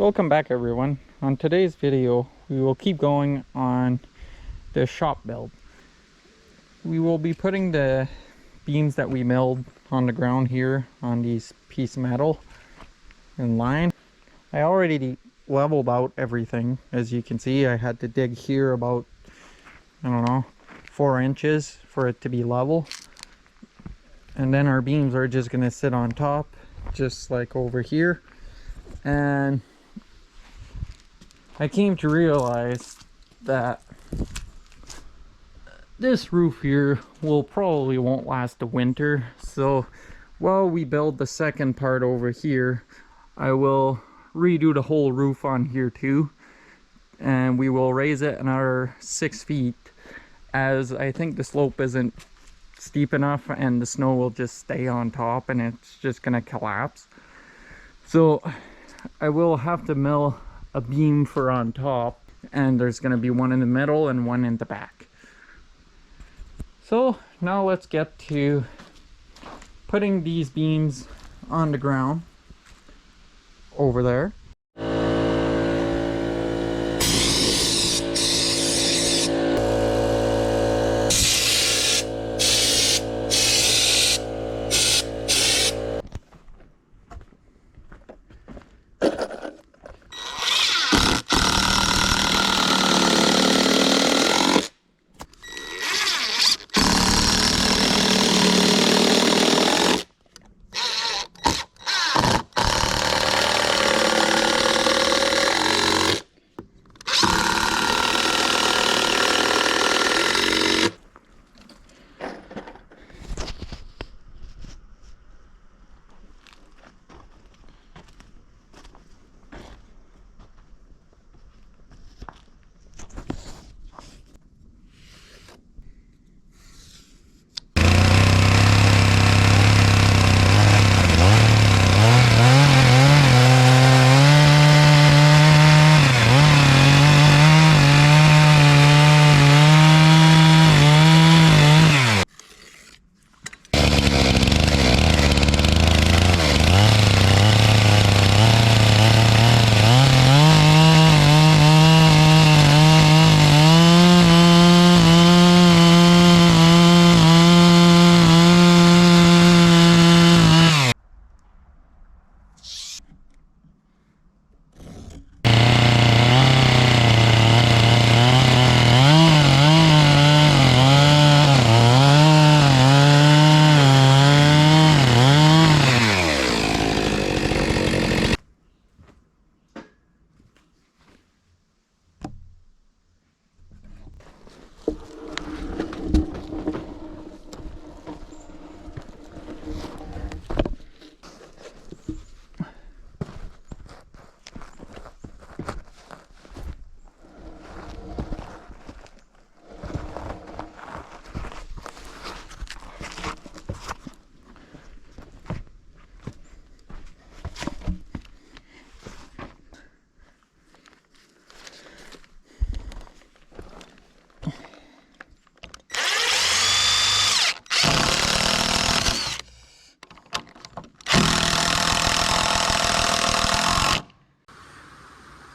Welcome back everyone. On today's video we will keep going on the shop build. We will be putting the beams that we milled on the ground here on these piece of metal in line. I already leveled out everything. As you can see, I had to dig here about, I don't know, 4 inches for it to be level. And then our beams are just going to sit on top, just like over here. And I came to realize that this roof here probably won't last the winter. So while we build the second part over here, I will redo the whole roof on here too. And we will raise it another 6 feet, as I think the slope isn't steep enough and the snow will just stay on top and it's just gonna collapse. So I will have to mill a beam for on top, and there's going to be one in the middle and one in the back. So now let's get to putting these beams on the ground over there.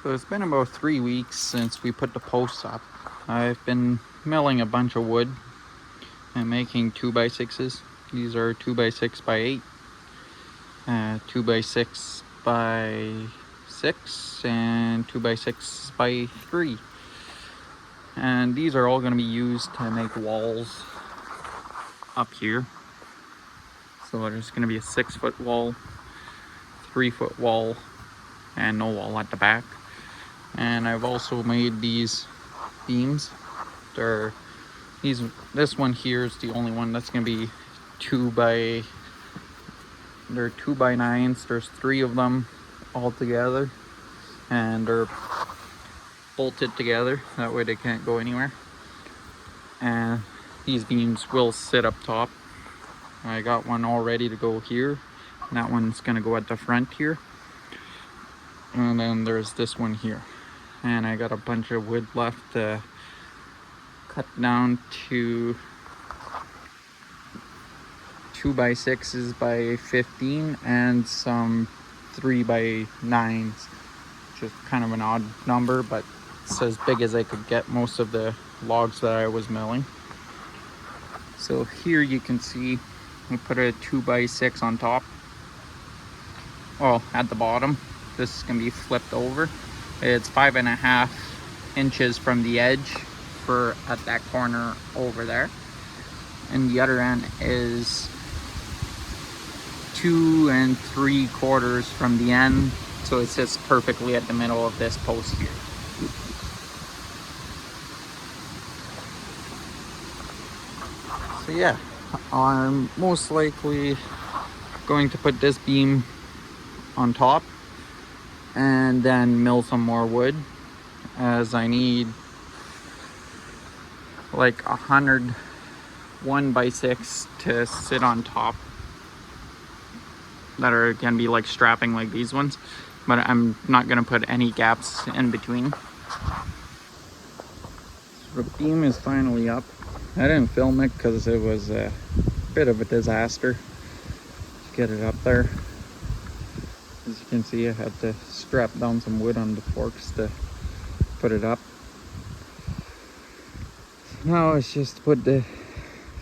So it's been about 3 weeks since we put the posts up. I've been milling a bunch of wood and making 2x6s. These are 2x6 by 8, 2x6 by 6, and 2x6 by 3. And these are all going to be used to make walls up here. So there's going to be a 6-foot wall, 3-foot wall, and no wall at the back. And I've also made these beams. This one here is the only one that's going to be 2x9s. There's 3 of them all together, and they're bolted together. That way they can't go anywhere. And these beams will sit up top. I got one all ready to go here. And that one's going to go at the front here. And then there's this one here. And I got a bunch of wood left to cut down to 2x6s by 15 and some 3x9s just kind of an odd number, but it's as big as I could get most of the logs that I was milling. So here you can see we put a 2x6 on top. Well, at the bottom, this can be flipped over. It's 5.5 inches from the edge for at that corner over there, and the other end is 2 3/4 from the end, so it sits perfectly at the middle of this post here. So yeah, I'm most likely going to put this beam on top and then mill some more wood, as I need like 100 1x6 to sit on top that are gonna be like strapping like these ones, but I'm not gonna put any gaps in between. So the beam is finally up. I didn't film it because it was a bit of a disaster to get it up there. As you can see, I had to strap down some wood on the forks to put it up. Now it's just to put the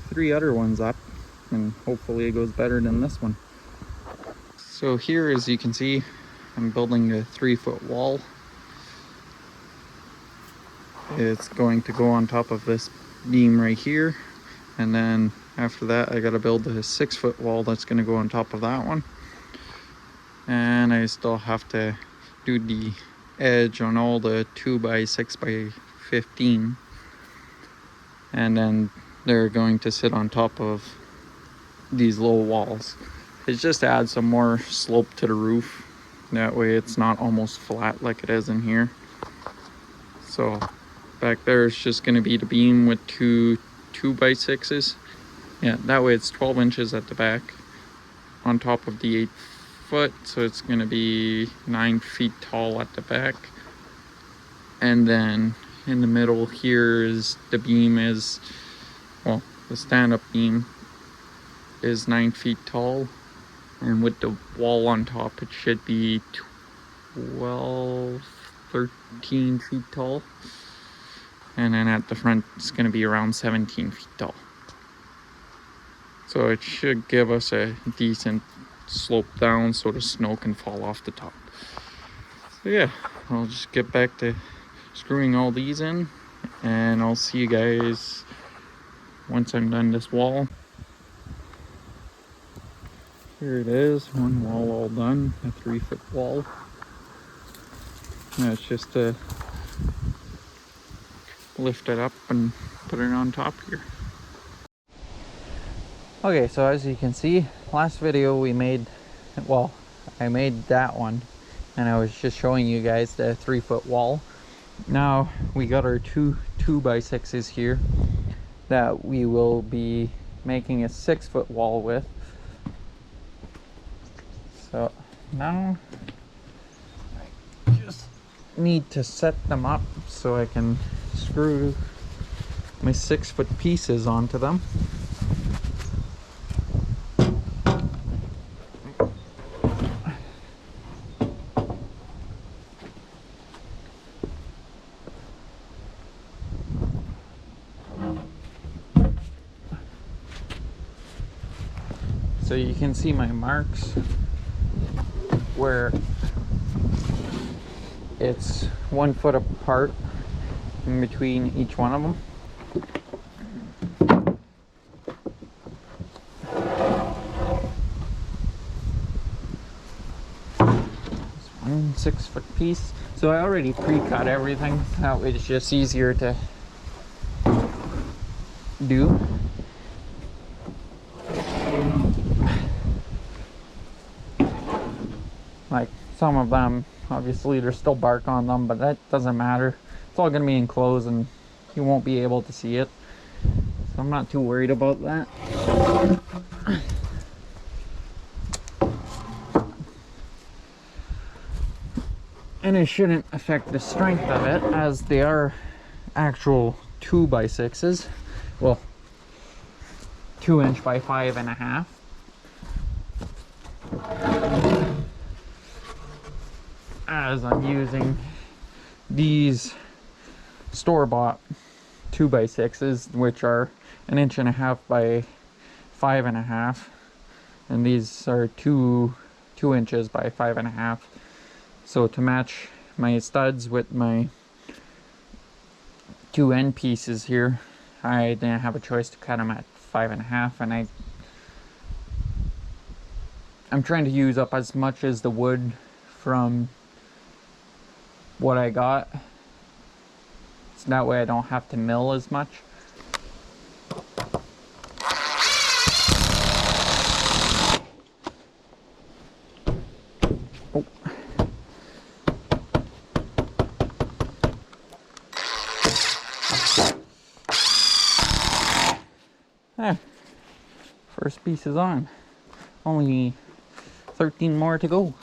3 other ones up, and hopefully it goes better than this one. So here, as you can see, I'm building a 3-foot wall. It's going to go on top of this beam right here, and then after that I gotta build a 6-foot wall that's gonna go on top of that one. And I still have to do the edge on all the 2x6x15, and then they're going to sit on top of these low walls. It's just to add some more slope to the roof, that way it's not almost flat like it is in here. So back there it's just going to be the beam with 2 2x6s. Yeah, that way it's 12 inches at the back on top of the 8-foot, so it's going to be 9 feet tall at the back. And then in the middle here is the beam is, well, the stand-up beam is 9 feet tall, and with the wall on top it should be 12, 13 feet tall. And then at the front it's going to be around 17 feet tall. So it should give us a decent slope down so the snow can fall off the top. So yeah, I'll just get back to screwing all these in, and I'll see you guys once I'm done this wall. Here it is, one wall all done, a 3-foot wall. Now it's just to lift it up and put it on top here. Okay, so as you can see, last video we made, well, I made that one and I was just showing you guys the 3-foot wall. Now we got our 2 2x6s here that we will be making a 6-foot wall with. So now I just need to set them up so I can screw my 6-foot pieces onto them. So you can see my marks where it's 1 foot apart in between each one of them. This one 6-foot piece. So I already pre-cut everything. That way it's just easier to do. Like some of them, obviously there's still bark on them, but that doesn't matter. It's all gonna be enclosed and you won't be able to see it. So I'm not too worried about that. And it shouldn't affect the strength of it, as they are actual 2x6s. Well, 2 inch by 5.5. as I'm using these store-bought 2x6s, which are 1.5 by 5.5, and these are 2 inches by 5.5. So to match my studs with my 2 end pieces here, I didn't have a choice to cut them at 5.5, and I'm trying to use up as much as the wood from what I got, so that way I don't have to mill as much. Oh. Ah, first piece is on. Only 13 more to go.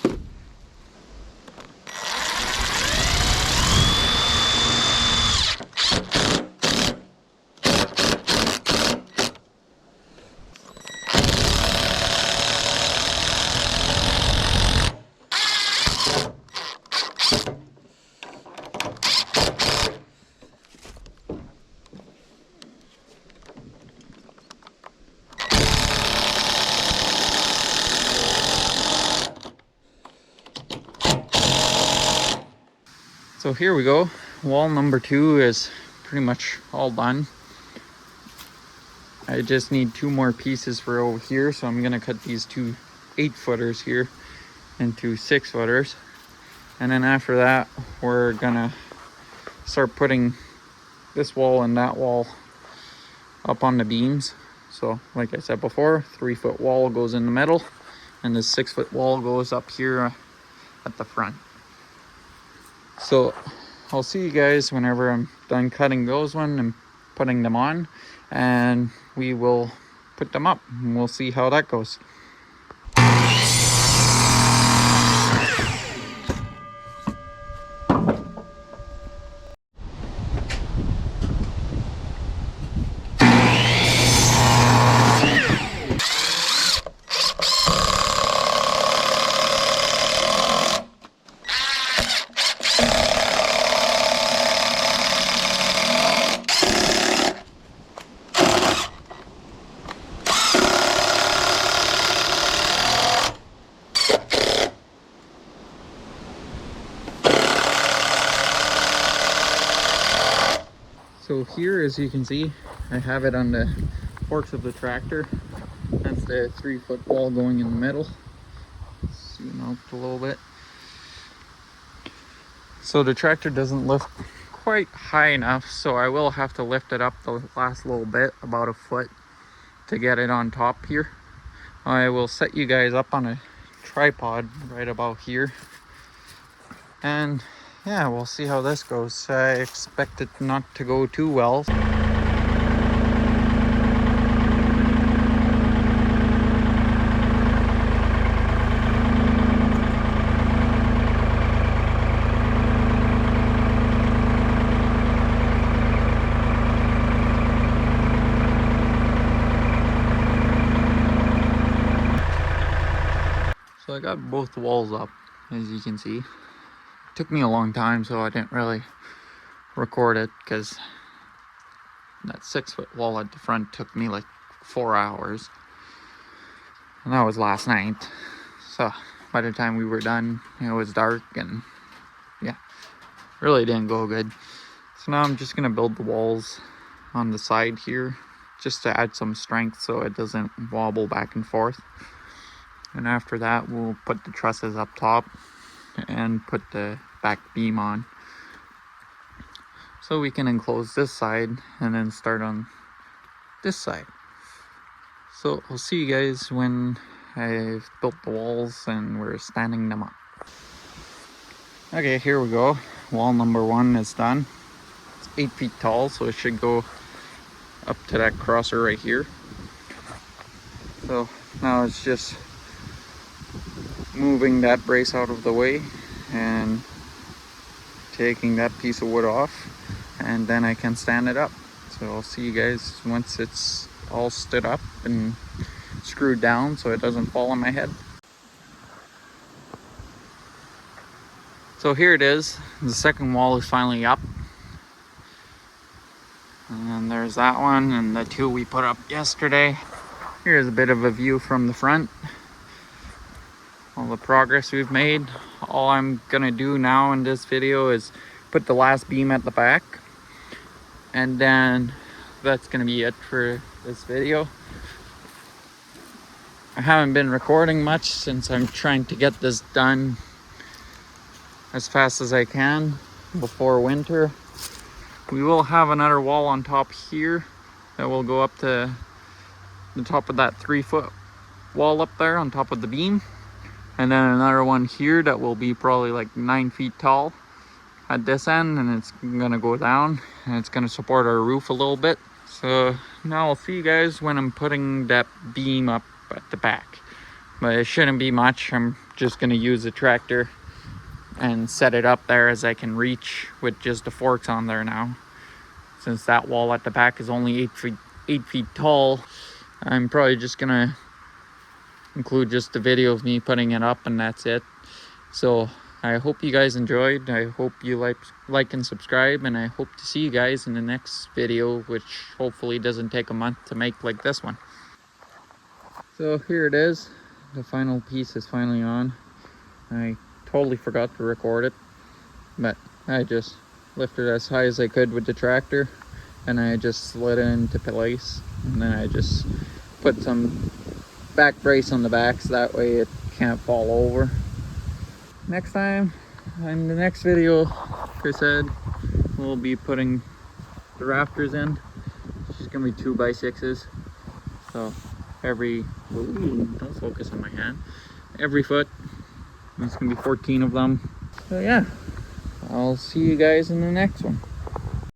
So here we go. Wall number 2 is pretty much all done. I just need 2 more pieces for over here, so I'm gonna cut these 2 8-footers here into 6-footers. And then after that, we're gonna start putting this wall and that wall up on the beams. So like I said before, 3-foot wall goes in the middle, and this 6-foot wall goes up here at the front. So I'll see you guys whenever I'm done cutting those one and putting them on, and we will put them up and we'll see how that goes. So here, as you can see, I have it on the forks of the tractor. That's the 3-foot wall going in the middle. Zoom out a little bit. So the tractor doesn't lift quite high enough, so I will have to lift it up the last little bit, about a foot, to get it on top here. I will set you guys up on a tripod right about here, and yeah, we'll see how this goes. I expect it not to go too well. So I got both walls up, as you can see. It took me a long time, so I didn't really record it, because that 6-foot wall at the front took me like 4 hours. And that was last night. So by the time we were done, it was dark, and yeah, really didn't go good. So now I'm just gonna build the walls on the side here, just to add some strength so it doesn't wobble back and forth. And after that, we'll put the trusses up top and put the back beam on, so we can enclose this side and then start on this side. So I'll see you guys when I've built the walls and we're standing them up. Okay, here we go. Wall number 1 is done. It's 8 feet tall, so it should go up to that crosser right here. So now it's just moving that brace out of the way and taking that piece of wood off, and then I can stand it up. So I'll see you guys once it's all stood up and screwed down so it doesn't fall on my head. So here it is. The second wall is finally up. And then there's that one and the two we put up yesterday. Here's a bit of a view from the front. All the progress we've made. All I'm gonna do now in this video is put the last beam at the back. And then that's gonna be it for this video. I haven't been recording much since I'm trying to get this done as fast as I can before winter. We will have another wall on top here that will go up to the top of that 3-foot wall up there on top of the beam. And then another one here that will be probably like 9 feet tall at this end, and it's gonna go down and it's gonna support our roof a little bit. So now I'll see you guys when I'm putting that beam up at the back. But it shouldn't be much. I'm just gonna use a tractor and set it up there as I can reach with just the forks on there now. Since that wall at the back is only 8 feet tall, I'm probably just gonna include just the video of me putting it up and that's it. So I hope you guys enjoyed. I hope you like and subscribe, and I hope to see you guys in the next video, which hopefully doesn't take a month to make like this one. So here it is. The final piece is finally on. I totally forgot to record it, but I just lifted it as high as I could with the tractor and I just slid it into place, and then I just put some back brace on the back so that way it can't fall over. Next time, in the next video, Chris said we'll be putting the rafters in. It's just gonna be 2x6s. So every, ooh, don't focus on my hand. Every foot, there's gonna be 14 of them. So yeah, I'll see you guys in the next one.